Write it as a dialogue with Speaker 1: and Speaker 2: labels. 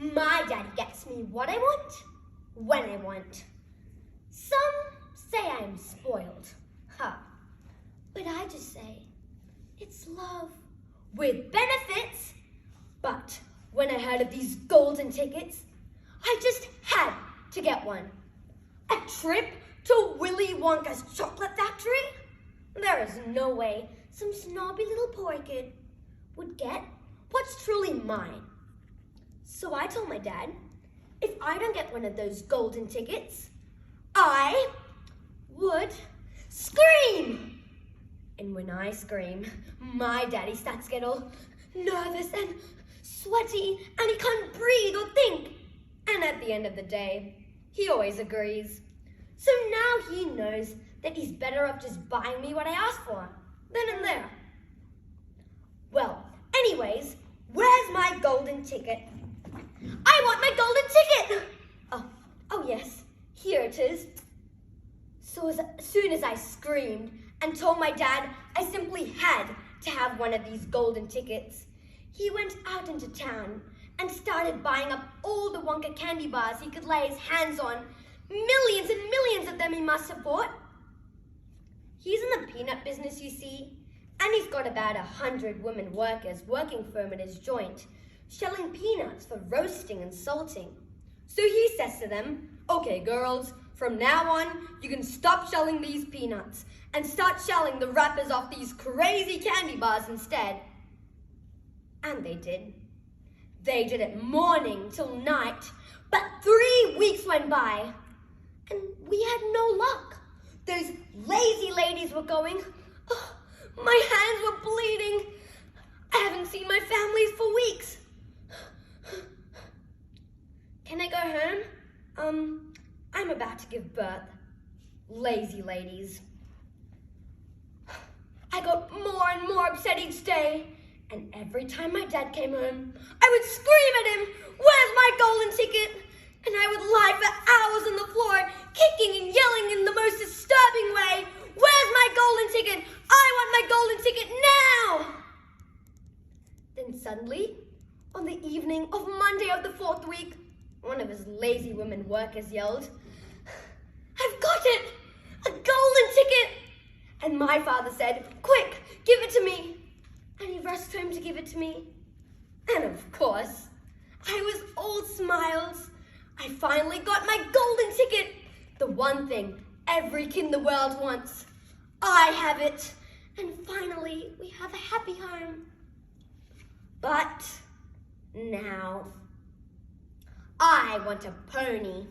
Speaker 1: My daddy gets me what I want, when I want. Some say I'm spoiled. But I just say, it's love with benefits. But when I heard of these golden tickets, I just had to get one. A trip to Willy Wonka's chocolate factory? There is no way some snobby little poor kid would get what's truly mine. So I told my dad, if I don't get one of those golden tickets, I would scream. And when I scream, my daddy starts to get all nervous and sweaty, and he can't breathe or think. And at the end of the day, he always agrees. So now he knows that he's better off just buying me what I asked for, then and there. Well, anyways, where's my golden ticket? I want my golden ticket! Oh yes, here it is. So as soon as I screamed and told my dad I simply had to have one of these golden tickets, he went out into town and started buying up all the Wonka candy bars he could lay his hands on. Millions and millions of them he must have bought. He's in the peanut business, you see, and he's got about 100 women workers working for him at his joint, shelling peanuts for roasting and salting. So he says to them, okay girls, from now on, you can stop shelling these peanuts and start shelling the wrappers off these crazy candy bars instead. And they did. They did it morning till night, but 3 weeks went by, and we had no luck. Those lazy ladies were going, oh, my hands were bleeding. I haven't seen my families for weeks. Can I go home? I'm about to give birth. Lazy ladies. I got more and more upset each day, and every time my dad came home, I would scream at him, where's my golden ticket? And I would lie for hours on the floor, kicking and yelling in the most disturbing way, where's my golden ticket? I want my golden ticket now! Then suddenly, on the evening of Monday of the 4th week, one of his lazy women workers yelled, I've got it! A golden ticket! And my father said, quick, give it to me. And he rushed home to give it to me. And of course, I was all smiles. I finally got my golden ticket. The one thing every kid in the world wants. I have it. And finally, we have a happy home. But now, I want a pony.